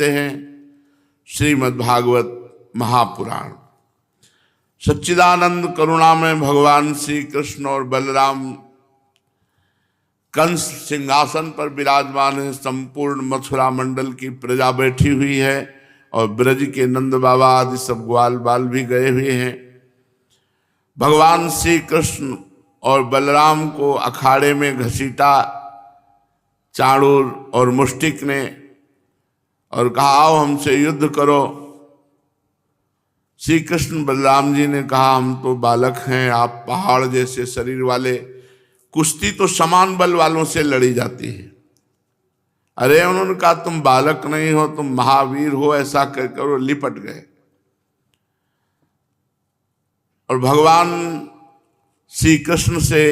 सुनते हैं श्रीमद् भागवत महापुराण। सच्चिदानंद करुणामय भगवान श्री कृष्ण और बलराम कंस सिंहासन पर विराजमान है। संपूर्ण मथुरा मंडल की प्रजा बैठी हुई है और ब्रज के नंद बाबा आदि सब ग्वाल बाल भी गए हुए हैं। भगवान श्री कृष्ण और बलराम को अखाड़े में घसीटा चाणूर और मुष्टिक ने और कहा आओ हमसे युद्ध करो। श्री कृष्ण बलराम जी ने कहा हम तो बालक हैं, आप पहाड़ जैसे शरीर वाले, कुश्ती तो समान बल वालों से लड़ी जाती है। अरे उन्होंने कहा तुम बालक नहीं हो, तुम महावीर हो, ऐसा कहकर वो लिपट गए। और भगवान श्री कृष्ण से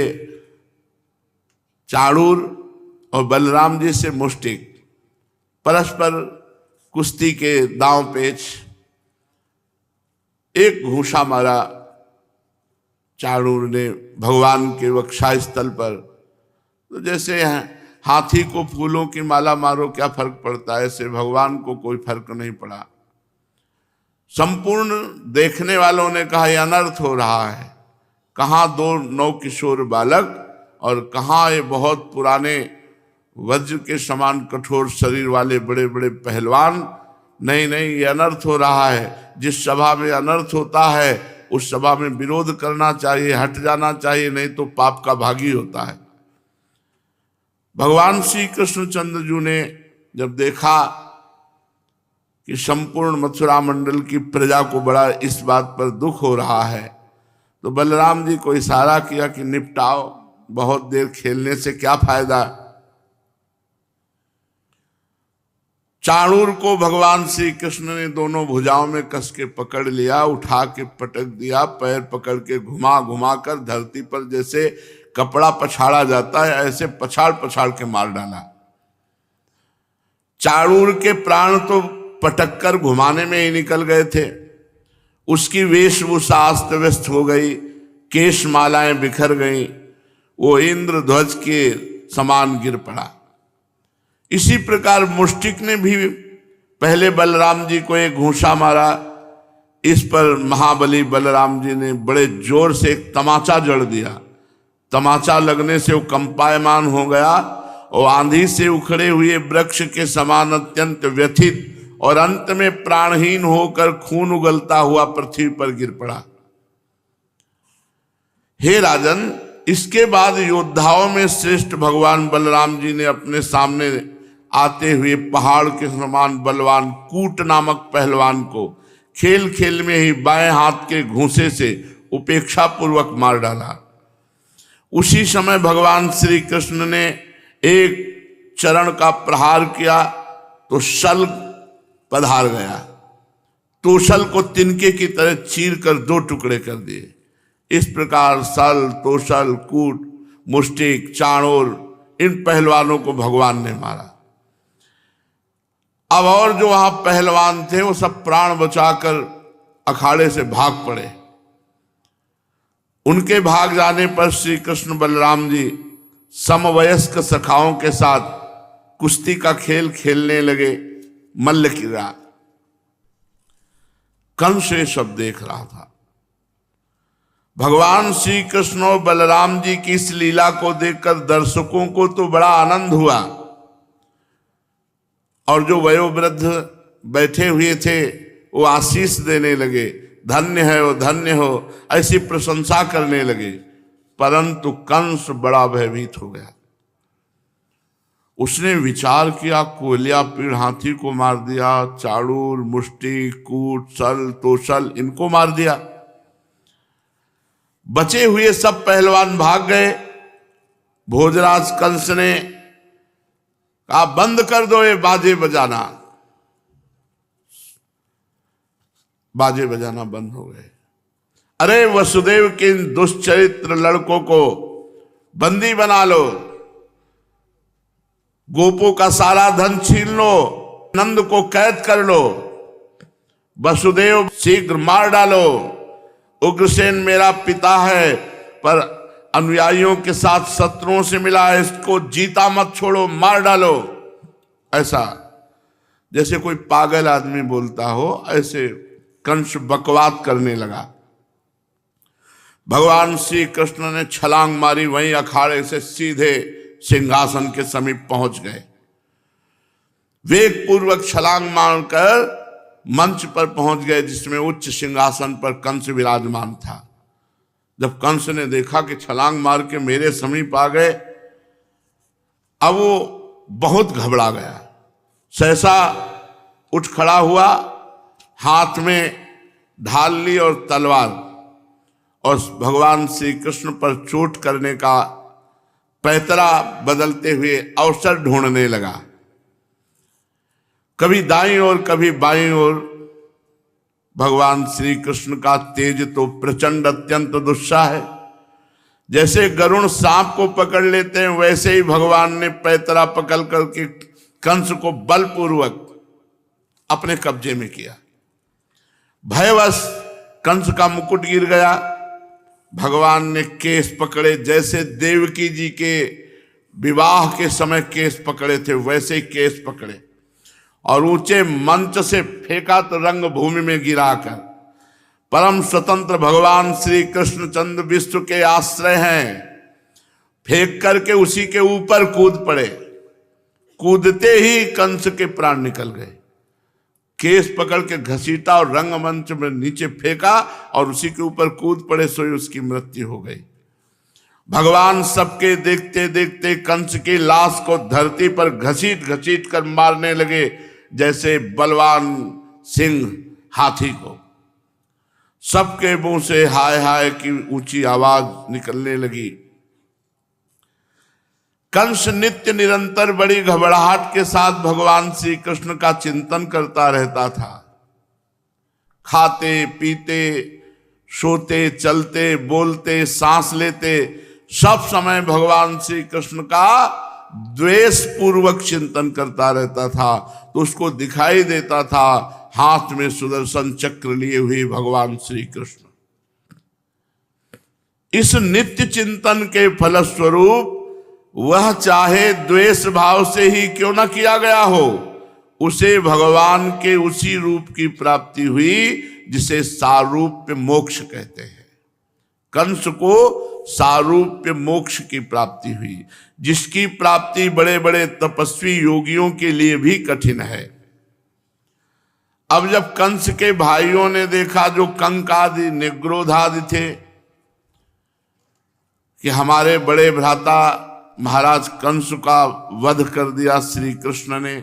चाणूर और बलराम जी से मुष्टिक परस्पर कुश्ती के दांव पेच। एक घूंसा मारा चाणूर ने भगवान के वक्षा स्थल पर, तो जैसे हाथी को फूलों की माला मारो क्या फर्क पड़ता है, ऐसे भगवान को कोई फर्क नहीं पड़ा। संपूर्ण देखने वालों ने कहा यह अनर्थ हो रहा है, कहाँ दो नौ किशोर बालक और कहाँ ये बहुत पुराने वज्र के समान कठोर शरीर वाले बड़े बड़े पहलवान। नहीं नहीं, ये अनर्थ हो रहा है। जिस सभा में अनर्थ होता है उस सभा में विरोध करना चाहिए, हट जाना चाहिए, नहीं तो पाप का भागी होता है। भगवान श्री कृष्णचंद्र जी ने जब देखा कि संपूर्ण मथुरा मंडल की प्रजा को बड़ा इस बात पर दुख हो रहा है, तो बलराम जी को इशारा किया कि निपटाओ, बहुत देर खेलने से क्या फायदा। चाणूर को भगवान श्री कृष्ण ने दोनों भुजाओं में कस के पकड़ लिया, उठा के पटक दिया, पैर पकड़ के घुमा घुमा कर धरती पर जैसे कपड़ा पछाड़ा जाता है ऐसे पछाड़ पछाड़ के मार डाला। चाणूर के प्राण तो पटक कर घुमाने में ही निकल गए थे। उसकी वेशभूषा अस्त व्यस्त हो गई, केश मालाएं बिखर गईं, वो इंद्र ध्वज के समान गिर पड़ा। इसी प्रकार मुष्टिक ने भी पहले बलराम जी को एक घूंसा मारा। इस पर महाबली बलराम जी ने बड़े जोर से एक तमाचा जड़ दिया। तमाचा लगने से वो कंपायमान हो गया और आंधी से उखड़े हुए वृक्ष के समान अत्यंत व्यथित और अंत में प्राणहीन होकर खून उगलता हुआ पृथ्वी पर गिर पड़ा। हे राजन, इसके बाद योद्धाओं में श्रेष्ठ भगवान बलराम जी ने अपने सामने आते हुए पहाड़ के समान बलवान कूट नामक पहलवान को खेल खेल में ही बाएं हाथ के घूंसे से उपेक्षा पूर्वक मार डाला। उसी समय भगवान श्री कृष्ण ने एक चरण का प्रहार किया तो शल पधार गया। तोशल को तिनके की तरह चीर कर दो टुकड़े कर दिए। इस प्रकार सल, तोशल, कूट, मुष्टिक, चाणूर इन पहलवानों को भगवान ने मारा। अब और जो वहां पहलवान थे वो सब प्राण बचाकर अखाड़े से भाग पड़े। उनके भाग जाने पर श्री कृष्ण बलराम जी समवयस्क सखाओं के साथ कुश्ती का खेल खेलने लगे। मल्ल क्रीड़ा। कंस ये सब देख रहा था। भगवान श्री कृष्ण और बलराम जी की इस लीला को देखकर दर्शकों को तो बड़ा आनंद हुआ और जो वयोवृद्ध बैठे हुए थे वो आशीष देने लगे, धन्य है वो, धन्य हो, ऐसी प्रशंसा करने लगे। परंतु कंस बड़ा भयभीत हो गया। उसने विचार किया कोलिया पीड़ हाथी को मार दिया, चाणूर, मुष्टि, कूट, सल, तोशल इनको मार दिया। बचे हुए सब पहलवान भाग गए। भोजराज कंस ने कहा बंद कर दो ये बाजे बजाना। बाजे बजाना बंद हो गए। अरे वसुदेव के इन दुष्चरित्र लड़कों को बंदी बना लो, गोपों का सारा धन छीन लो, नंद को कैद कर लो, वसुदेव शीघ्र मार डालो। उग्रसेन मेरा पिता है पर अनुयायियों के साथ शत्रुओं से मिला है, इसको जीता मत छोड़ो, मार डालो। ऐसा जैसे कोई पागल आदमी बोलता हो, ऐसे कंस बकवाद करने लगा। भगवान श्री कृष्ण ने छलांग मारी, वहीं अखाड़े से सीधे सिंहासन के समीप पहुंच गए। वेग पूर्वक छलांग मारकर मंच पर पहुंच गए, जिसमें उच्च सिंहासन पर कंस विराजमान था। जब कंस ने देखा कि छलांग मार के मेरे समीप आ गए, अब वो बहुत घबरा गया। सहसा उठ खड़ा हुआ, हाथ में ढाल ली और तलवार, और भगवान श्री कृष्ण पर चोट करने का पैतरा बदलते हुए अवसर ढूंढने लगा। कभी दाईं ओर कभी बाईं ओर। भगवान श्री कृष्ण का तेज तो प्रचंड अत्यंत दुस्साह है। जैसे गरुण सांप को पकड़ लेते हैं, वैसे ही भगवान ने पैतरा पकड़ करके कंस को बलपूर्वक अपने कब्जे में किया। भयवश कंस का मुकुट गिर गया। भगवान ने केस पकड़े, जैसे देवकी जी के विवाह के समय केस पकड़े थे, वैसे ही केस पकड़े और ऊंचे मंच से फेंका तो रंग भूमि में गिराकर। परम स्वतंत्र भगवान श्री कृष्णचंद्र विश्व के आश्रय हैं, फेंक करके उसी के ऊपर कूद पड़े। कूदते ही कंस के प्राण निकल गए। केस पकड़ के घसीटा और रंगमंच में नीचे फेंका और उसी के ऊपर कूद पड़े, सोई उसकी मृत्यु हो गई। भगवान सबके देखते देखते कंस की लाश को धरती पर घसीट घसीट कर मारने लगे, जैसे बलवान सिंह हाथी को। सबके मुंह से हाय हाय की ऊंची आवाज निकलने लगी। कंस नित्य निरंतर बड़ी घबराहट के साथ भगवान श्री कृष्ण का चिंतन करता रहता था। खाते पीते, सोते, चलते, बोलते, सांस लेते, सब समय भगवान श्री कृष्ण का द्वेष पूर्वक चिंतन करता रहता था। तो उसको दिखाई देता था हाथ में सुदर्शन चक्र लिए हुए भगवान श्री कृष्ण। इस नित्य चिंतन के फलस्वरूप वह चाहे द्वेष भाव से ही क्यों न किया गया हो, उसे भगवान के उसी रूप की प्राप्ति हुई जिसे सारूप्य मोक्ष कहते हैं। कंस को सारूप्य मोक्ष की प्राप्ति हुई, जिसकी प्राप्ति बड़े बड़े तपस्वी योगियों के लिए भी कठिन है। अब जब कंस के भाइयों ने देखा, जो कंक आदि निग्रोध आदि थे, कि हमारे बड़े भ्राता महाराज कंस का वध कर दिया श्री कृष्ण ने,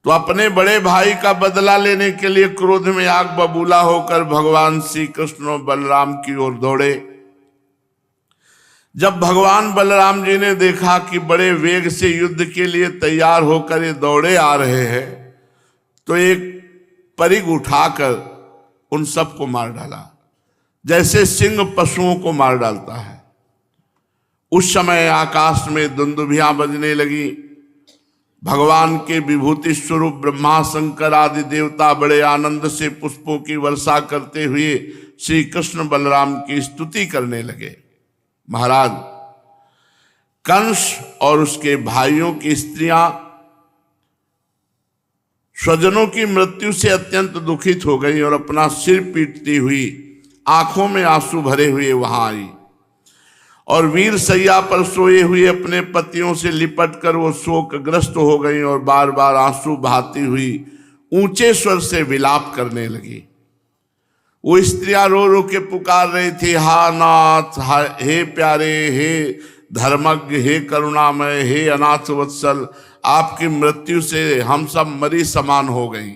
तो अपने बड़े भाई का बदला लेने के लिए क्रोध में आग बबूला होकर भगवान श्री कृष्ण और बलराम की ओर दौड़े। जब भगवान बलराम जी ने देखा कि बड़े वेग से युद्ध के लिए तैयार होकर ये दौड़े आ रहे हैं, तो एक परिग उठाकर उन सबको मार डाला, जैसे सिंह पशुओं को मार डालता है। उस समय आकाश में दुंदुभियां बजने लगी। भगवान के विभूति स्वरूप ब्रह्मा शंकर आदि देवता बड़े आनंद से पुष्पों की वर्षा करते हुए श्री कृष्ण बलराम की स्तुति करने लगे। महाराज, कंस और उसके भाइयों की स्त्रियां स्वजनों की मृत्यु से अत्यंत दुखित हो गई और अपना सिर पीटती हुई, आंखों में आंसू भरे हुए वहां आई, और वीर सैया पर सोए हुए अपने पतियों से लिपट कर वो शोकग्रस्त हो गई और बार बार आंसू बहाती हुई ऊंचे स्वर से विलाप करने लगी। वो स्त्रियां रो रो के पुकार रही थी, हा नाथ, हे प्यारे, हे धर्मज्ञ, हे करुणामय, हे अनाथ वत्सल, आपकी मृत्यु से हम सब मरी समान हो गई।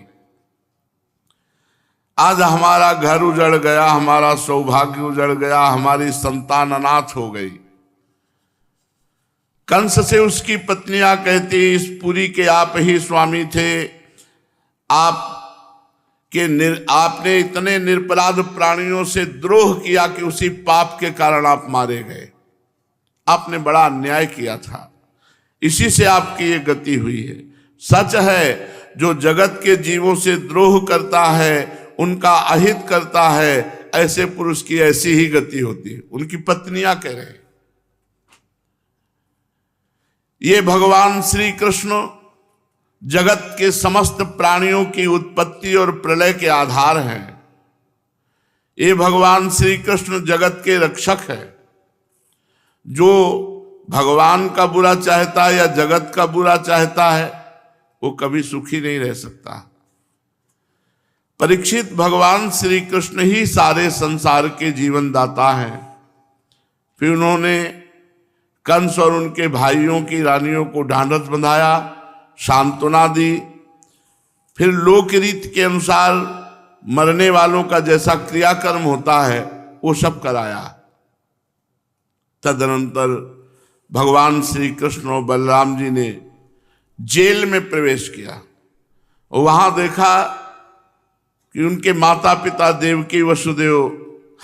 आज हमारा घर उजड़ गया, हमारा सौभाग्य उजड़ गया, हमारी संतान अनाथ हो गई। कंस से उसकी पत्नियां कहती, इस पुरी के आप ही स्वामी थे, आपने इतने निरपराध प्राणियों से द्रोह किया कि उसी पाप के कारण आप मारे गए। आपने बड़ा अन्याय किया था, इसी से आपकी ये गति हुई है। सच है, जो जगत के जीवों से द्रोह करता है, उनका अहित करता है, ऐसे पुरुष की ऐसी ही गति होती है। उनकी पत्नियां कह रहे हैं। ये भगवान श्री कृष्ण जगत के समस्त प्राणियों की उत्पत्ति और प्रलय के आधार हैं। ये भगवान श्री कृष्ण जगत के रक्षक है। जो भगवान का बुरा चाहता है या जगत का बुरा चाहता है वो कभी सुखी नहीं रह सकता। परीक्षित, भगवान श्री कृष्ण ही सारे संसार के जीवन दाता हैं। फिर उन्होंने कंस और उनके भाइयों की रानियों को ढांढस बंधाया, सांत्वना दी। फिर लोक रीत के अनुसार मरने वालों का जैसा क्रियाकर्म होता है वो सब कराया। तदनंतर भगवान श्री कृष्ण और बलराम जी ने जेल में प्रवेश किया और वहां देखा कि उनके माता पिता देवकी वसुदेव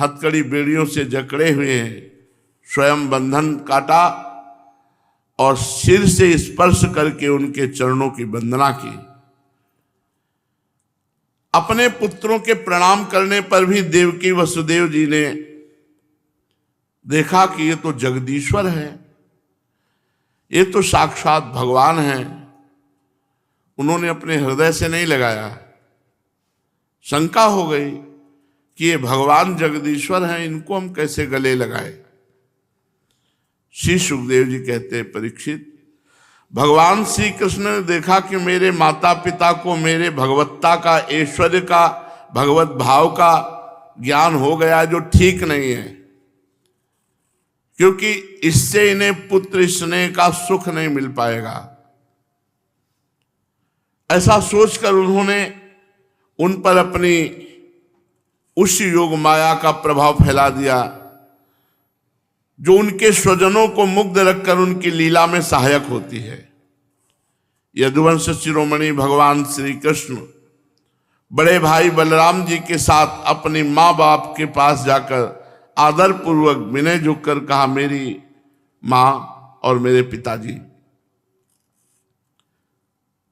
हथकड़ी बेड़ियों से जकड़े हुए हैं। स्वयं बंधन काटा और सिर से स्पर्श करके उनके चरणों की वंदना की। अपने पुत्रों के प्रणाम करने पर भी देवकी वसुदेव जी ने देखा कि ये तो जगदीश्वर है, ये तो साक्षात भगवान है। उन्होंने अपने हृदय से नहीं लगाया। शंका हो गई कि ये भगवान जगदीश्वर हैं, इनको हम कैसे गले लगाए। श्री सुखदेव जी कहते हैं, परीक्षित, भगवान श्री कृष्ण ने देखा कि मेरे माता पिता को मेरे भगवत्ता का, ऐश्वर्य का, भगवत भाव का ज्ञान हो गया जो ठीक नहीं है, क्योंकि इससे इन्हें पुत्र स्नेह का सुख नहीं मिल पाएगा। ऐसा सोचकर उन्होंने उन पर अपनी उस योग माया का प्रभाव फैला दिया जो उनके स्वजनों को मुग्ध रखकर उनकी लीला में सहायक होती है। यदुवंश शिरोमणि भगवान श्री कृष्ण बड़े भाई बलराम जी के साथ अपनी माँ बाप के पास जाकर आदर पूर्वक विनय झुककर कहा, मेरी माँ और मेरे पिताजी।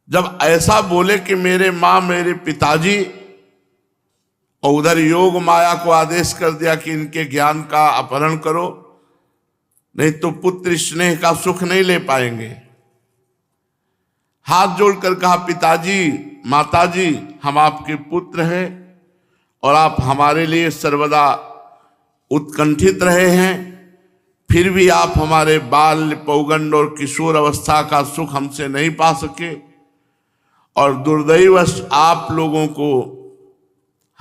जब ऐसा बोले कि मेरे माँ मेरे पिताजी, और उधर योग माया को आदेश कर दिया कि इनके ज्ञान का अपहरण करो, नहीं तो पुत्र स्नेह का सुख नहीं ले पाएंगे। हाथ जोड़कर कहा, पिताजी माताजी, हम आपके पुत्र हैं और आप हमारे लिए सर्वदा उत्कंठित रहे हैं, फिर भी आप हमारे बाल्य, पौगंड और किशोर अवस्था का सुख हमसे नहीं पा सके, और दुर्दैवश आप लोगों को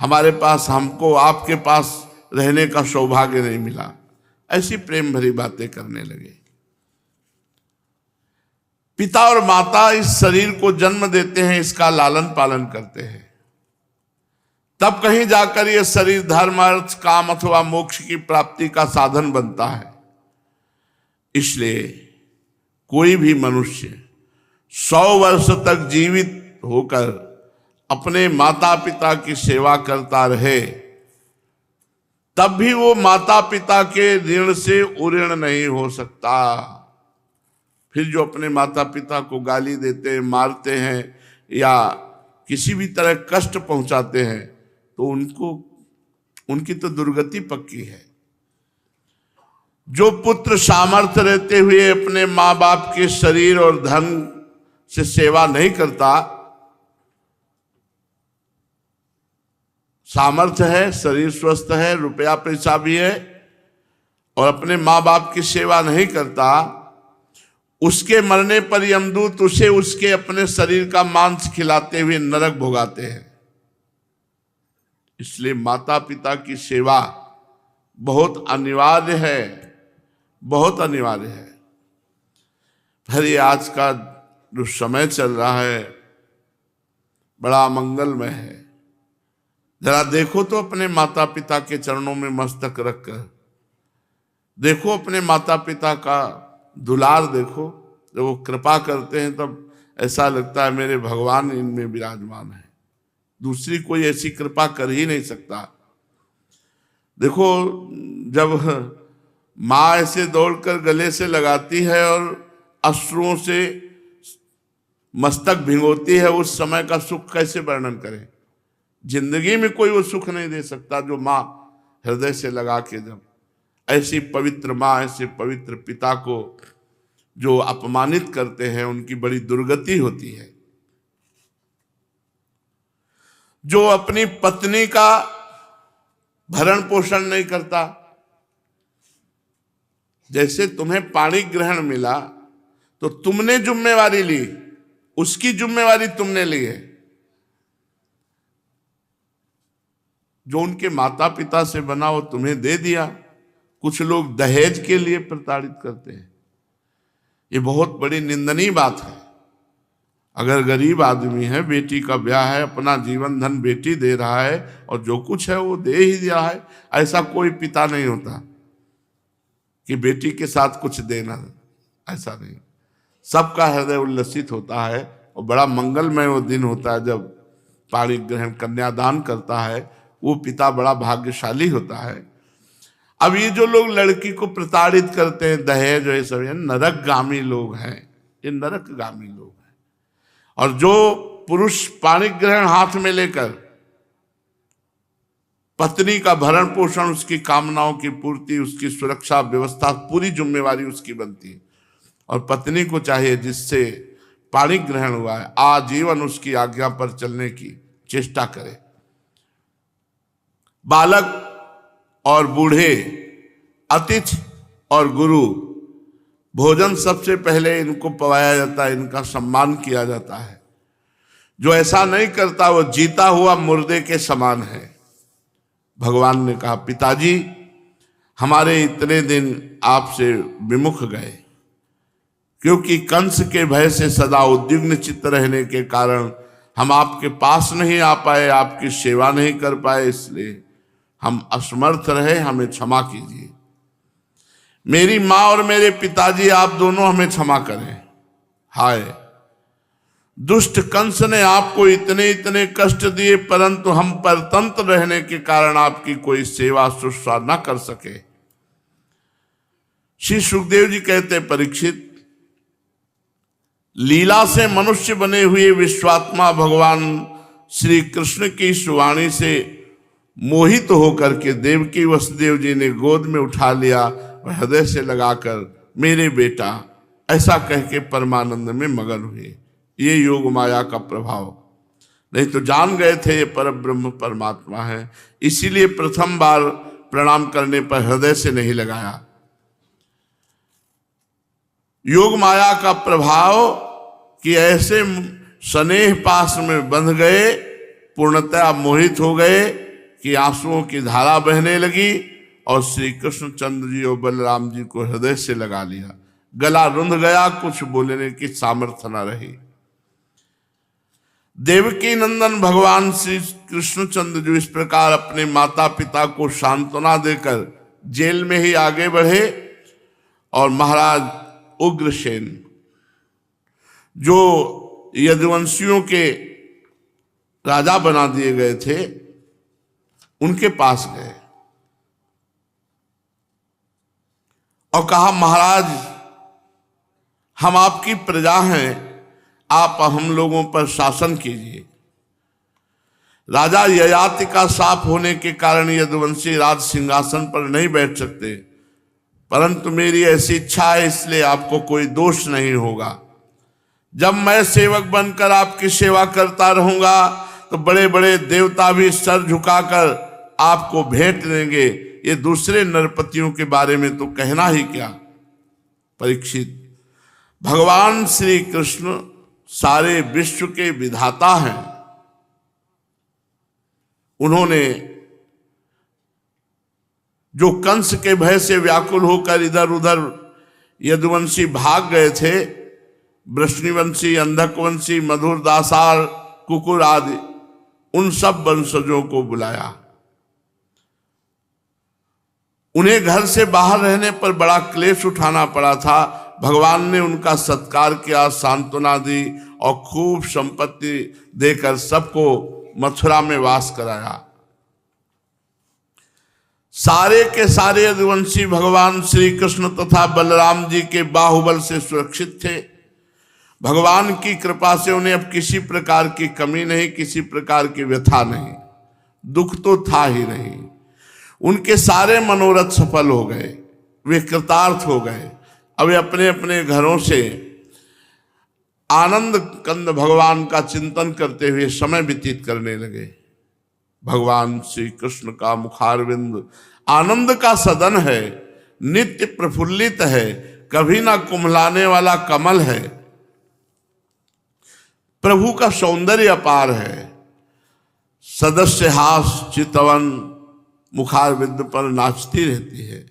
हमारे पास, हमको आपके पास रहने का सौभाग्य नहीं मिला। ऐसी प्रेम भरी बातें करने लगे। पिता और माता इस शरीर को जन्म देते हैं, इसका लालन पालन करते हैं, तब कहीं जाकर यह शरीर धर्म, अर्थ, काम अथवा मोक्ष की प्राप्ति का साधन बनता है। इसलिए कोई भी मनुष्य 100 वर्ष तक जीवित होकर अपने माता पिता की सेवा करता रहे, तब भी वो माता पिता के ऋण से उऋण नहीं हो सकता। फिर जो अपने माता पिता को गाली देते हैं, मारते हैं या किसी भी तरह कष्ट पहुंचाते हैं, तो उनकी तो दुर्गति पक्की है। जो पुत्र सामर्थ्य रहते हुए अपने माँ बाप के शरीर और धन से सेवा नहीं करता, सामर्थ्य है, शरीर स्वस्थ है, रुपया पैसा भी है, और अपने माँ बाप की सेवा नहीं करता, उसके मरने पर यमदूत उसे उसके अपने शरीर का मांस खिलाते हुए नरक भोगाते हैं। इसलिए माता पिता की सेवा बहुत अनिवार्य है, बहुत अनिवार्य है। फिर ये आज का जो समय चल रहा है बड़ा मंगलमय है। जरा देखो तो अपने माता पिता के चरणों में मस्तक रखकर देखो, अपने माता पिता का दुलार देखो। जब वो कृपा करते हैं तब ऐसा लगता है मेरे भगवान इनमें विराजमान है, दूसरी कोई ऐसी कृपा कर ही नहीं सकता। देखो, जब माँ ऐसे दौड़कर गले से लगाती है और अश्रुओं से मस्तक भिगोती है, उस समय का सुख कैसे वर्णन करें। जिंदगी में कोई वो सुख नहीं दे सकता जो माँ हृदय से लगा के, जब ऐसी पवित्र माँ, ऐसे पवित्र पिता को जो अपमानित करते हैं, उनकी बड़ी दुर्गति होती है। जो अपनी पत्नी का भरण पोषण नहीं करता। जैसे तुम्हें पाणी ग्रहण मिला तो तुमने जिम्मेवारी ली, उसकी जिम्मेवारी तुमने ली है। जो उनके माता पिता से बना वो तुम्हें दे दिया। कुछ लोग दहेज के लिए प्रताड़ित करते हैं, ये बहुत बड़ी निंदनीय बात है। अगर गरीब आदमी है, बेटी का ब्याह है, अपना जीवन धन बेटी दे रहा है और जो कुछ है वो दे ही दिया है, ऐसा कोई पिता नहीं होता कि बेटी के साथ कुछ देना, ऐसा नहीं। सबका हृदय उल्लसित होता है और बड़ा मंगलमय वो दिन होता है जब पाणी ग्रहण कन्यादान करता है, वो पिता बड़ा भाग्यशाली होता है। अब ये जो लोग लड़की को प्रताड़ित करते हैं, दहेज, ये सब नरकगामी लोग हैं, ये नरकगामी लोग हैं। और जो पुरुष पाणी ग्रहण हाथ में लेकर पत्नी का भरण पोषण, उसकी कामनाओं की पूर्ति, उसकी सुरक्षा व्यवस्था, पूरी जिम्मेवारी उसकी बनती है। और पत्नी को चाहिए जिससे पाणी ग्रहण हुआ है आजीवन उसकी आज्ञा पर चलने की चेष्टा करे। बालक और बूढ़े, अतिथि और गुरु, भोजन सबसे पहले इनको पवाया जाता है, इनका सम्मान किया जाता है। जो ऐसा नहीं करता वो जीता हुआ मुर्दे के समान है। भगवान ने कहा, पिताजी हमारे इतने दिन आपसे विमुख गए, क्योंकि कंस के भय से सदा उद्विग्न चित्त रहने के कारण हम आपके पास नहीं आ पाए, आपकी सेवा नहीं कर पाए, इसलिए हम असमर्थ रहे, हमें क्षमा कीजिए। मेरी माँ और मेरे पिताजी, आप दोनों हमें क्षमा करें। हाय, दुष्ट कंस ने आपको इतने इतने कष्ट दिए, परंतु हम परतंत्र रहने के कारण आपकी कोई सेवा शुश्रूषा न कर सके। श्री सुखदेव जी कहते, परीक्षित, लीला से मनुष्य बने हुए विश्वात्मा भगवान श्री कृष्ण की इस वाणी से मोहित होकर के देवकी वसुदेव जी ने गोद में उठा लिया और हृदय से लगाकर मेरे बेटा ऐसा कह के परमानंद में मगन हुए। ये योग माया का प्रभाव, नहीं तो जान गए थे ये परब्रह्म परमात्मा है, इसीलिए प्रथम बार प्रणाम करने पर हृदय से नहीं लगाया। योग माया का प्रभाव कि ऐसे स्नेह पास में बंध गए, पूर्णतया मोहित हो गए कि आंसुओं की धारा बहने लगी और श्री कृष्ण चंद्र जी और बलराम जी को हृदय से लगा लिया। गला रुंध गया, कुछ बोलने की सामर्थ्य न रही। देवकी नंदन भगवान श्री कृष्ण चंद्र जी इस प्रकार अपने माता पिता को सांत्वना देकर जेल में ही आगे बढ़े और महाराज उग्रसेन, जो यदुवंशियों के राजा बना दिए गए थे, उनके पास गए और कहा, महाराज हम आपकी प्रजा हैं, आप हम लोगों पर शासन कीजिए। राजा ययाति का शाप होने के कारण यदुवंशी राज सिंहासन पर नहीं बैठ सकते, परंतु मेरी ऐसी इच्छा है, इसलिए आपको कोई दोष नहीं होगा। जब मैं सेवक बनकर आपकी सेवा करता रहूंगा तो बड़े बड़े देवता भी सर झुकाकर आपको भेंट देंगे। ये दूसरे नरपतियों के बारे में तो कहना ही क्या। परीक्षित, भगवान श्री कृष्ण सारे विश्व के विधाता हैं। उन्होंने जो कंस के भय से व्याकुल होकर इधर उधर यदुवंशी भाग गए थे, वृष्णिवंशी, अंधकवंशी, मधुर, दासार, कुकुर आदि, उन सब वंशजों को बुलाया। उन्हें घर से बाहर रहने पर बड़ा क्लेश उठाना पड़ा था। भगवान ने उनका सत्कार किया, सांत्वना दी और खूब संपत्ति देकर सबको मथुरा में वास कराया। सारे के सारे यदुवंशी भगवान श्री कृष्ण तथा बलराम जी के बाहुबल से सुरक्षित थे। भगवान की कृपा से उन्हें अब किसी प्रकार की कमी नहीं, किसी प्रकार की व्यथा नहीं, दुख तो था ही नहीं। उनके सारे मनोरथ सफल हो गए, वे कृतार्थ हो गए। अब वे अपने अपने घरों से आनंद कंद भगवान का चिंतन करते हुए समय व्यतीत करने लगे। भगवान श्री कृष्ण का मुखारविंद आनंद का सदन है, नित्य प्रफुल्लित है, कभी ना कुम्हलाने वाला कमल है। प्रभु का सौंदर्य अपार है। सदस्य हास चितवन मुखारविंद पर नाचती रहती है।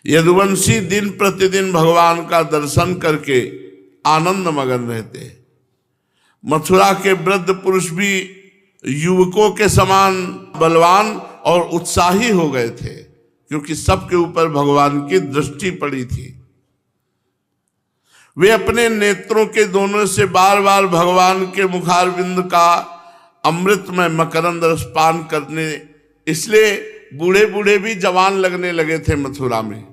यदुवंशी दिन प्रतिदिन भगवान का दर्शन करके आनंद मगन रहते हैं। मथुरा के वृद्ध पुरुष भी युवकों के समान बलवान और उत्साही हो गए थे, क्योंकि सबके ऊपर भगवान की दृष्टि पड़ी थी। वे अपने नेत्रों के दोनों से बार बार भगवान के मुखारविंद का अमृतमय मकरंद रस पान करने, इसलिए बूढ़े बूढ़े भी जवान लगने लगे थे मथुरा में।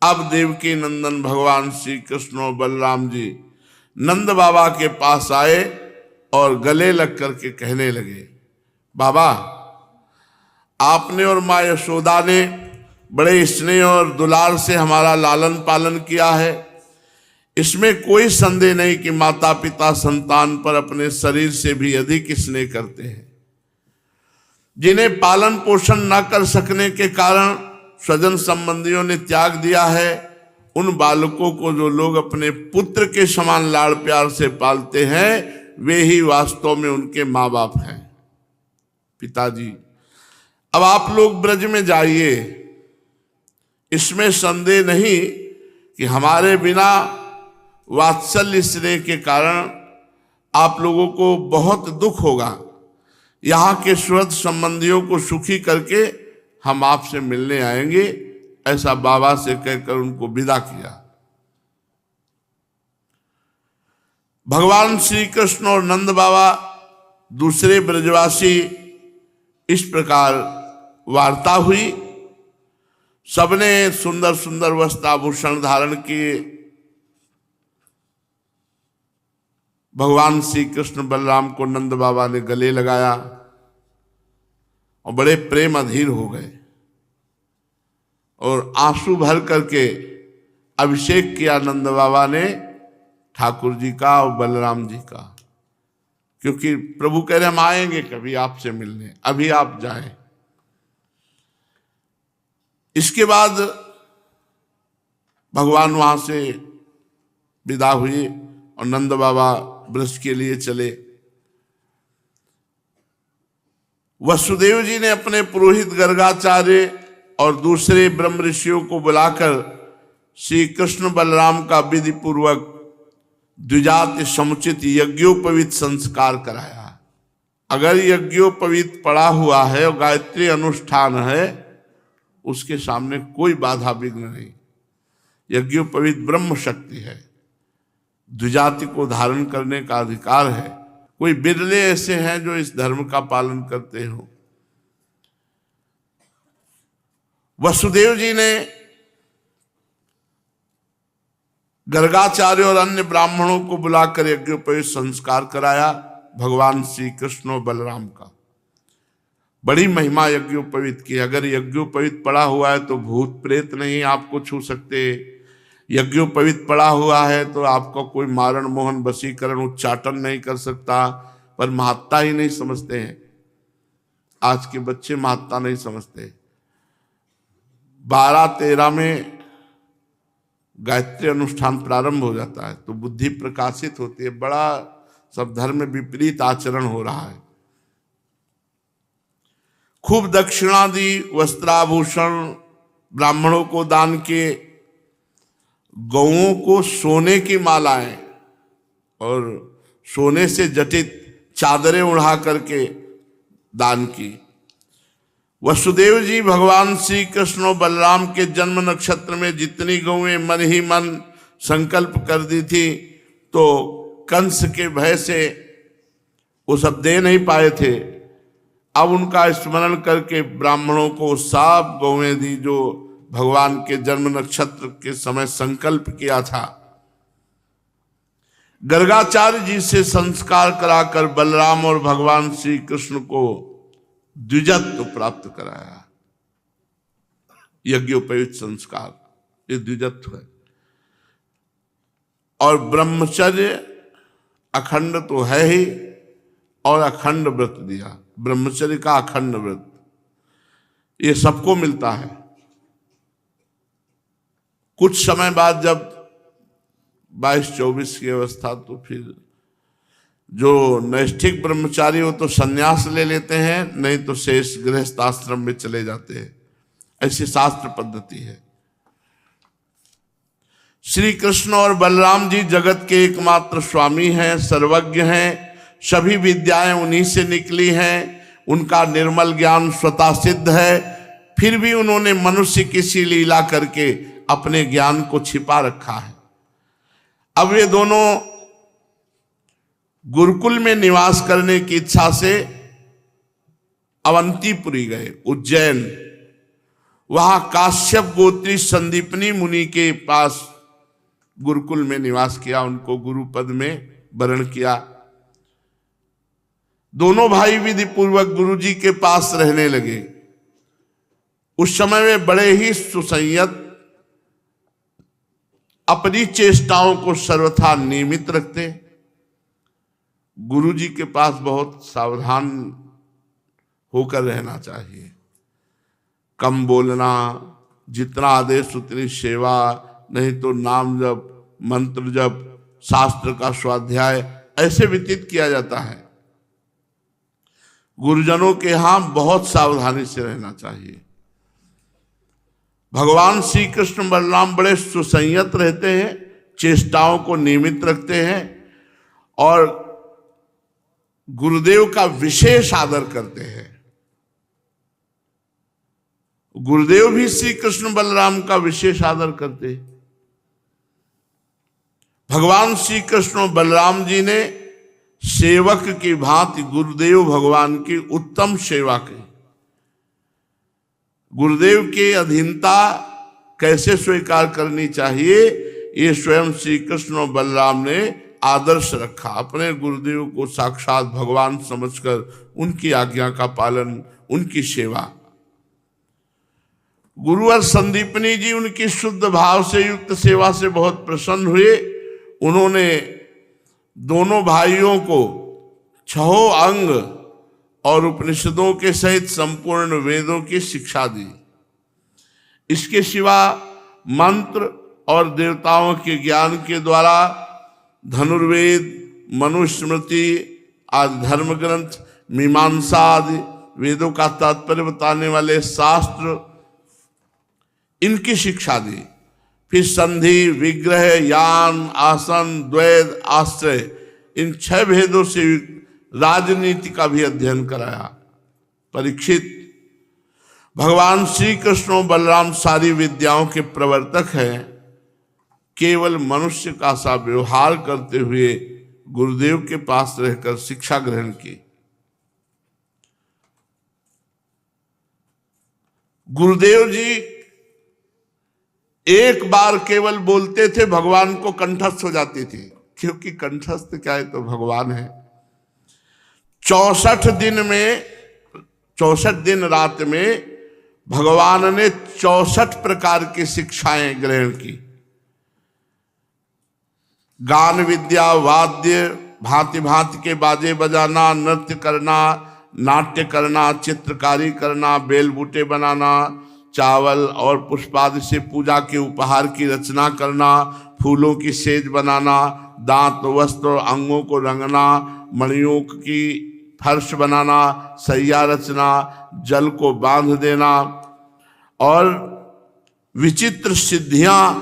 अब देवकी नंदन भगवान श्री कृष्ण और बलराम जी नंद बाबा के पास आए और गले लग करके कहने लगे, बाबा, आपने और माँ यशोदा ने बड़े स्नेह और दुलार से हमारा लालन पालन किया है। इसमें कोई संदेह नहीं कि माता पिता संतान पर अपने शरीर से भी अधिक स्नेह करते हैं। जिन्हें पालन पोषण न कर सकने के कारण स्वजन संबंधियों ने त्याग दिया है, उन बालकों को जो लोग अपने पुत्र के समान लाड़ प्यार से पालते हैं, वे ही वास्तव में उनके माँ बाप हैं। पिताजी, अब आप लोग ब्रज में जाइए। इसमें संदेह नहीं कि हमारे बिना वात्सल्य स्नेह के कारण आप लोगों को बहुत दुख होगा। यहाँ के सुहृद संबंधियों को सुखी करके हम आपसे मिलने आएंगे, ऐसा बाबा से कहकर उनको विदा किया। भगवान श्री कृष्ण और नंद बाबा दूसरे ब्रजवासी, इस प्रकार वार्ता हुई। सबने सुंदर सुंदर वस्त्र आभूषण धारण किए। भगवान श्री कृष्ण बलराम को नंद बाबा ने गले लगाया और बड़े प्रेम अधीर हो गए और आंसू भर करके अभिषेक किया नंद बाबा ने ठाकुर जी का और बलराम जी का, क्योंकि प्रभु कह रहे हम आएंगे कभी आपसे मिलने, अभी आप जाएं। इसके बाद भगवान वहां से विदा हुए और नंद बाबा ब्रज के लिए चले। वसुदेव जी ने अपने पुरोहित गर्गाचार्य और दूसरे ब्रह्म ऋषियों को बुलाकर श्री कृष्ण बलराम का विधि पूर्वक द्विजाति समुचित यज्ञोपवीत संस्कार कराया। अगर यज्ञोपवीत पड़ा हुआ है और गायत्री अनुष्ठान है, उसके सामने कोई बाधा विघ्न नहीं। यज्ञोपवीत ब्रह्म शक्ति है, द्विजाति को धारण करने का अधिकार है। कोई बिरले ऐसे हैं जो इस धर्म का पालन करते हो। वसुदेव जी ने गर्गाचार्य और अन्य ब्राह्मणों को बुलाकर यज्ञोपवीत संस्कार कराया भगवान श्री कृष्ण और बलराम का। बड़ी महिमा यज्ञोपवीत की। अगर यज्ञोपवीत पड़ा हुआ है तो भूत प्रेत नहीं आपको छू सकते। यज्ञोपवीत पड़ा हुआ है तो आपका कोई मारण मोहन वशीकरण उच्चाटन नहीं कर सकता। पर महत्ता ही नहीं समझते हैं, आज के बच्चे महत्ता नहीं समझते। 12-13 में गायत्री अनुष्ठान प्रारंभ हो जाता है तो बुद्धि प्रकाशित होती है। बड़ा सब धर्म में विपरीत आचरण हो रहा है। खूब दक्षिणा दी, वस्त्राभूषण ब्राह्मणों को दान किए, गौओं को सोने की मालाएं और सोने से जटित चादरें उड़ा करके दान की। वसुदेव जी भगवान श्री कृष्ण और बलराम के जन्म नक्षत्र में जितनी गौएं मन ही मन संकल्प कर दी थी, तो कंस के भय से वो सब दे नहीं पाए थे। अब उनका स्मरण करके ब्राह्मणों को सब गौएं दी जो भगवान के जन्म नक्षत्र के समय संकल्प किया था। गर्गाचार्य जी से संस्कार कराकर बलराम और भगवान श्री कृष्ण को द्विजत्व प्राप्त कराया। यज्ञोपवीत संस्कार ये द्विजत्व है। और ब्रह्मचर्य अखंड तो है ही, और अखंड व्रत दिया, ब्रह्मचर्य का अखंड व्रत। ये सबको मिलता है। कुछ समय बाद जब 22-24 की अवस्था, तो फिर जो नैष्ठिक ब्रह्मचारी हो तो संन्यास ले लेते हैं, नहीं तो शेष गृहस्थ आश्रम में चले जाते हैं। ऐसी शास्त्र पद्धति है। श्री कृष्ण और बलराम जी जगत के एकमात्र स्वामी हैं, सर्वज्ञ हैं। सभी विद्याएं उन्हीं से निकली हैं। उनका निर्मल ज्ञान स्वतः सिद्ध है। फिर भी उन्होंने मनुष्य की सी लीला करके अपने ज्ञान को छिपा रखा है। अब ये दोनों गुरुकुल में निवास करने की इच्छा से अवंतीपुरी गए, उज्जैन। वहां काश्यप गोत्री संदीपनी मुनि के पास गुरुकुल में निवास किया, उनको गुरु पद में वरण किया। दोनों भाई विधि पूर्वक गुरु जी के पास रहने लगे। उस समय वे बड़े ही सुसंयत, अपनी चेष्टाओं को सर्वथा नियमित रखते। गुरु जी के पास बहुत सावधान होकर रहना चाहिए। कम बोलना, जितना आदेश उतनी सेवा, नहीं तो नाम जप, मंत्र जप, शास्त्र का स्वाध्याय ऐसे व्यतीत किया जाता है। गुरुजनों के यहां बहुत सावधानी से रहना चाहिए। भगवान श्री कृष्ण बलराम बड़े सुसंयत रहते हैं, चेष्टाओं को नियमित रखते हैं और गुरुदेव का विशेष आदर करते हैं। गुरुदेव भी श्री कृष्ण बलराम का विशेष आदर करते हैं। भगवान श्री कृष्ण बलराम जी ने सेवक की भांति गुरुदेव भगवान की उत्तम सेवा की। गुरुदेव के अधीनता कैसे स्वीकार करनी चाहिए, ये स्वयं श्री कृष्ण और बलराम ने आदर्श रखा। अपने गुरुदेव को साक्षात भगवान समझकर उनकी आज्ञा का पालन, उनकी सेवा। गुरुवर संदीपनी जी उनकी शुद्ध भाव से युक्त सेवा से बहुत प्रसन्न हुए। उन्होंने दोनों भाइयों को 6 अंग और उपनिषदों के सहित संपूर्ण वेदों की शिक्षा दी। इसके सिवा मंत्र और देवताओं के ज्ञान के द्वारा धनुर्वेद, मनुस्मृति आदि धर्म ग्रंथ, मीमांसा आदि वेदों का तात्पर्य बताने वाले शास्त्र, इनकी शिक्षा दी। फिर संधि, विग्रह, यान, आसन, द्वैत, आश्रय, इन 6 भेदों से राजनीति का भी अध्ययन कराया। परीक्षित, भगवान श्री कृष्ण और बलराम सारी विद्याओं के प्रवर्तक हैं। केवल मनुष्य का सा व्यवहार करते हुए गुरुदेव के पास रहकर शिक्षा ग्रहण की। गुरुदेव जी एक बार केवल बोलते थे, भगवान को कंठस्थ हो जाती थी, क्योंकि कंठस्थ क्या है तो भगवान है। 64 दिन रात में भगवान ने 64 प्रकार की शिक्षाएं ग्रहण की। गान विद्या, वाद्य, भांति भांति के बाजे बजाना, नृत्य करना, नाट्य करना, चित्रकारी करना, बेल बूटे बनाना, चावल और पुष्पादि से पूजा के उपहार की रचना करना, फूलों की सेज बनाना, दांत, वस्त्र, अंगों को रंगना, मणियों की फर्श बनाना, सैया रचना, जल को बांध देना और विचित्र सिद्धियां,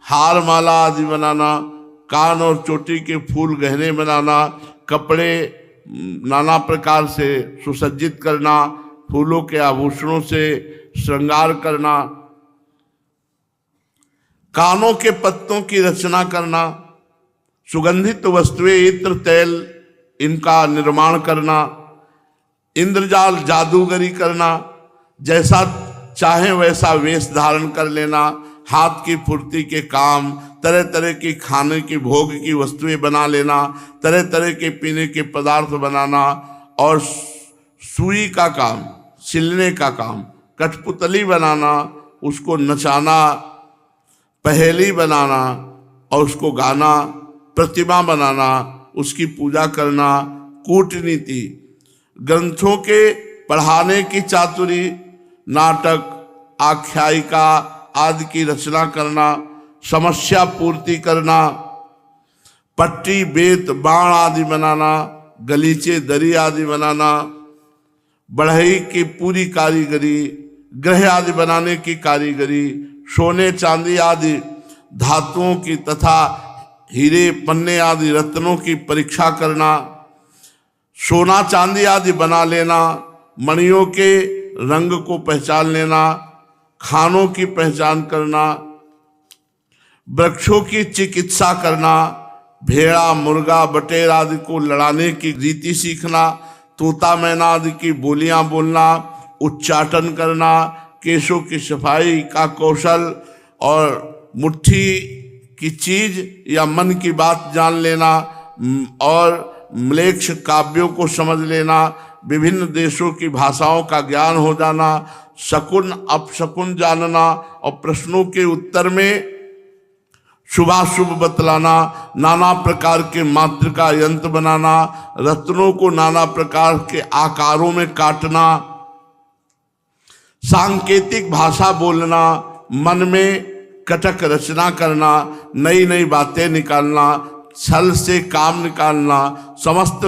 हार माला आदि बनाना, कान और चोटी के फूल गहने बनाना, कपड़े नाना प्रकार से सुसज्जित करना, फूलों के आभूषणों से श्रृंगार करना, कानों के पत्तों की रचना करना, सुगंधित वस्तुएं, इत्र, तेल, इनका निर्माण करना, इंद्रजाल, जादूगरी करना, जैसा चाहे वैसा वेश धारण कर लेना, हाथ की फुर्ती के काम, तरह तरह की खाने की भोग की वस्तुएं बना लेना, तरह तरह के पीने के पदार्थ बनाना और सुई का काम, सिलने का काम, कठपुतली बनाना, उसको नचाना, पहेली बनाना और उसको गाना, प्रतिमा बनाना, उसकी पूजा करना, कूटनीति, ग्रंथों के पढ़ाने की चातुरी, नाटक, आख्यायिका आदि की रचना करना, समस्या पूर्ति करना, पट्टी, बेत, बाण आदि बनाना, गलीचे, दरी आदि बनाना, बढ़ई की पूरी कारीगरी, ग्रह आदि बनाने की कारीगरी, सोने चांदी आदि धातुओं की तथा हीरे पन्ने आदि रत्नों की परीक्षा करना, सोना चांदी आदि बना लेना, मणियों के रंग को पहचान लेना, खानों की पहचान करना, वृक्षों की चिकित्सा करना, भेड़ा, मुर्गा, बटेर आदि को लड़ाने की रीति सीखना, तोता मैना आदि की बोलियां बोलना, उच्चाटन करना, केशों की सफाई का कौशल और मुट्ठी की चीज या मन की बात जान लेना और म्लेच्छ काव्यों को समझ लेना, विभिन्न देशों की भाषाओं का ज्ञान हो जाना, शकुन अपशकुन जानना और प्रश्नों के उत्तर में शुभाशुभ बतलाना, नाना प्रकार के मातृका यंत्र बनाना, रत्नों को नाना प्रकार के आकारों में काटना, सांकेतिक भाषा बोलना, मन में कटक रचना करना, नई नई बातें निकालना, छल से काम निकालना, समस्त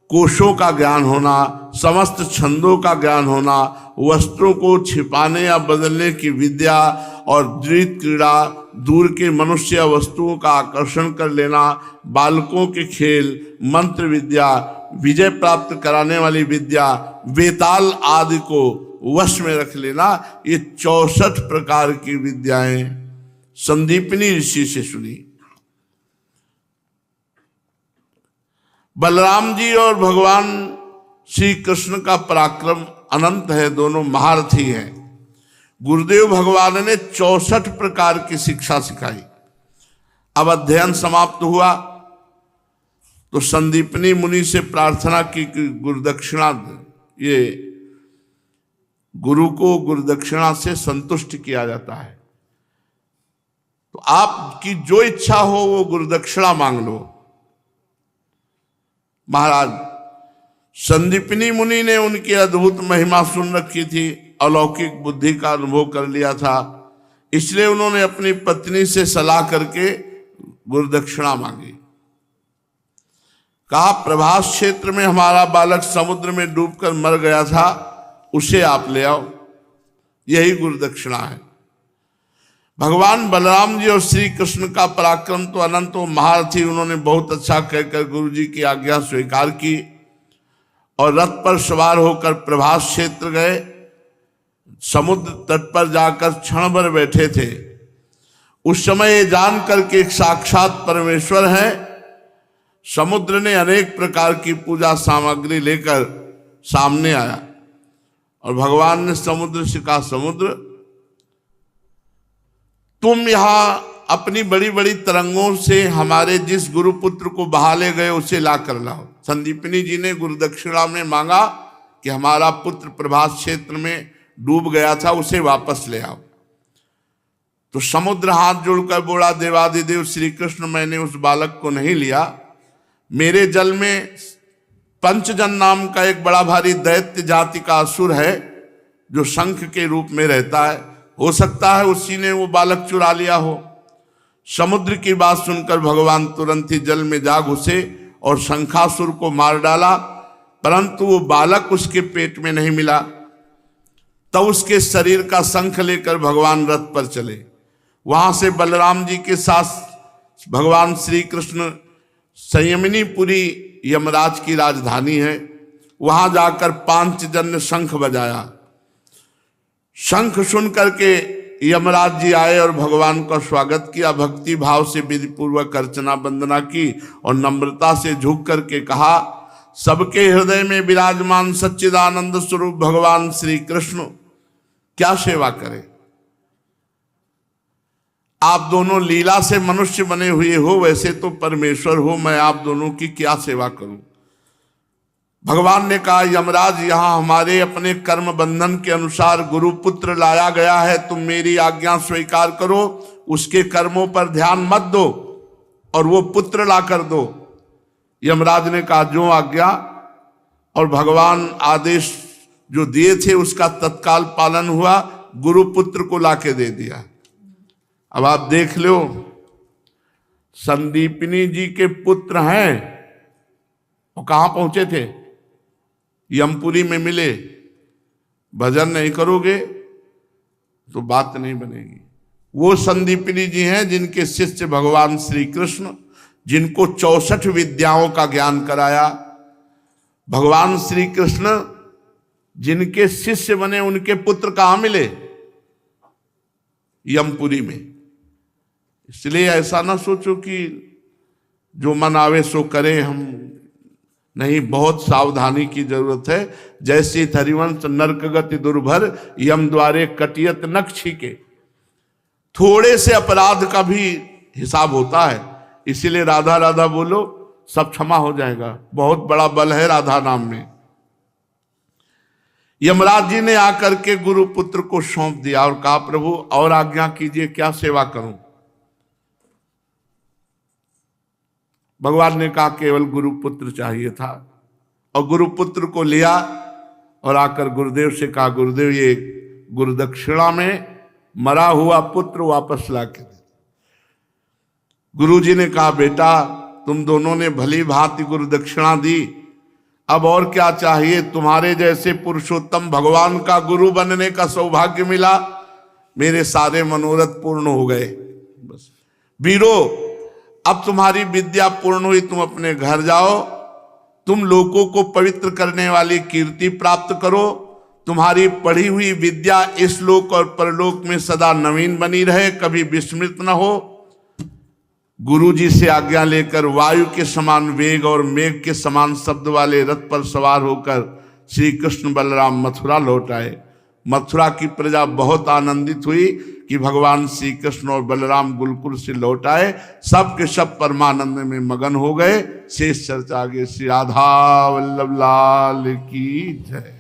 कोशों का ज्ञान होना, समस्त छंदों का ज्ञान होना, वस्त्रों को छिपाने या बदलने की विद्या और द्वैत क्रीड़ा, दूर के मनुष्य या वस्तुओं का आकर्षण कर लेना, बालकों के खेल, मंत्र विद्या, विजय प्राप्त कराने वाली विद्या, वेताल आदि को वश में रख लेना, ये 64 प्रकार की विद्याएं संदीपनी ऋषि से सुनी। बलराम जी और भगवान श्री कृष्ण का पराक्रम अनंत है, दोनों महारथी हैं। गुरुदेव भगवान ने 64 प्रकार की शिक्षा सिखाई। अब अध्ययन समाप्त हुआ तो संदीपनी मुनि से प्रार्थना की कि गुरुदक्षिणा, ये गुरु को गुरुदक्षिणा से संतुष्ट किया जाता है, तो आपकी जो इच्छा हो वो गुरुदक्षिणा मांग लो। महाराज संदीपनी मुनि ने उनकी अद्भुत महिमा सुन रखी थी, अलौकिक बुद्धि का अनुभव कर लिया था, इसलिए उन्होंने अपनी पत्नी से सलाह करके गुरुदक्षिणा मांगी। कहा, प्रभास क्षेत्र में हमारा बालक समुद्र में डूबकर मर गया था, उसे आप ले आओ, यही गुरुदक्षिणा है। भगवान बलराम जी और श्री कृष्ण का पराक्रम तो अनंत व महारथी, उन्होंने बहुत अच्छा कहकर गुरु जी की आज्ञा स्वीकार की और रथ पर सवार होकर प्रभास क्षेत्र गए। समुद्र तट पर जाकर क्षण भर बैठे थे। उस समय ये जानकर के एक साक्षात परमेश्वर है, समुद्र ने अनेक प्रकार की पूजा सामग्री लेकर सामने आया और भगवान ने समुद्र से कहा, समुद्र तुम यहां अपनी बड़ी बड़ी तरंगों से हमारे जिस गुरुपुत्र को बहा ले गए उसे ला कर लाओ। संदीपनी जी ने गुरुदक्षिणा में मांगा कि हमारा पुत्र प्रभास क्षेत्र में डूब गया था, उसे वापस ले आओ। तो समुद्र हाथ जोड़कर बोला, देवादिदेव श्री कृष्ण, मैंने उस बालक को नहीं लिया, मेरे जल में पंचजन नाम का एक बड़ा भारी दैत्य जाति का असुर है जो शंख के रूप में रहता है, हो सकता है उसी ने वो बालक चुरा लिया हो। समुद्र की बात सुनकर भगवान तुरंत ही जल में जा घुसे और शंखासुर को मार डाला, परंतु वो बालक उसके पेट में नहीं मिला। तब उसके शरीर का शंख लेकर भगवान रथ पर चले। वहां से बलराम जी के साथ भगवान श्री कृष्ण, संयमिनीपुरी यमराज की राजधानी है, वहां जाकर पांचजन्य शंख बजाया। शंख सुन करके यमराज जी आए और भगवान का स्वागत किया, भक्ति भाव से विधि पूर्वक अर्चना वंदना की और नम्रता से झुक करके कहा, सबके हृदय में विराजमान सच्चिदानंद स्वरूप भगवान श्री कृष्ण, क्या सेवा करें? आप दोनों लीला से मनुष्य बने हुए हो, वैसे तो परमेश्वर हो, मैं आप दोनों की क्या सेवा करूं? भगवान ने कहा, यमराज, यहां हमारे अपने कर्म बंधन के अनुसार गुरुपुत्र लाया गया है, तुम मेरी आज्ञा स्वीकार करो, उसके कर्मों पर ध्यान मत दो और वो पुत्र ला कर दो। यमराज ने कहा जो आज्ञा, और भगवान आदेश जो दिए थे उसका तत्काल पालन हुआ, गुरुपुत्र को लाके दे दिया। अब आप देख लो, संदीपनी जी के पुत्र हैं, वो कहां पहुंचे थे? यमपुरी में मिले। भजन नहीं करोगे तो बात नहीं बनेगी। वो संदीपनी जी हैं जिनके शिष्य भगवान श्री कृष्ण, जिनको 64 विद्याओं का ज्ञान कराया। भगवान श्री कृष्ण जिनके शिष्य बने, उनके पुत्र कहां मिले? यमपुरी में। इसलिए ऐसा ना सोचो कि जो मन आवे सो करें हम, नहीं, बहुत सावधानी की जरूरत है। जैसे हरिवंश नरक गति दुर्भर, यम द्वारे कटियत नख छीके। थोड़े से अपराध का भी हिसाब होता है। इसीलिए राधा राधा बोलो, सब क्षमा हो जाएगा। बहुत बड़ा बल है राधा नाम में। यमराज जी ने आकर के गुरुपुत्र को सौंप दिया और कहा प्रभु और आज्ञा कीजिए, क्या सेवा करूं? भगवान ने कहा केवल गुरुपुत्र चाहिए था, और गुरुपुत्र को लिया और आकर गुरुदेव से कहा गुरुदेव ये गुरुदक्षिणा में मरा हुआ पुत्र वापस ला के दे। गुरुजी ने कहा बेटा तुम दोनों ने भली भांति गुरुदक्षिणा दी, अब और क्या चाहिए? तुम्हारे जैसे पुरुषोत्तम भगवान का गुरु बनने का सौभाग्य मिला, मेरे सारे मनोरथ पूर्ण हो गए। बस वीरो, अब तुम्हारी विद्या पूर्ण हुई, तुम अपने घर जाओ, तुम लोगों को पवित्र करने वाली कीर्ति प्राप्त करो। तुम्हारी पढ़ी हुई विद्या इस लोक और परलोक में सदा नवीन बनी रहे, कभी विस्मृत न हो। गुरु जी से आज्ञा लेकर वायु के समान वेग और मेघ के समान शब्द वाले रथ पर सवार होकर श्री कृष्ण बलराम मथुरा लौट आए। मथुरा की प्रजा बहुत आनंदित हुई कि भगवान श्री कृष्ण और बलराम गुरुकुल से लौट आए। सब के सब परमानंद में मगन हो गए। शेष चर्चा आगे। श्री राधा वल्लभ लाल की जय।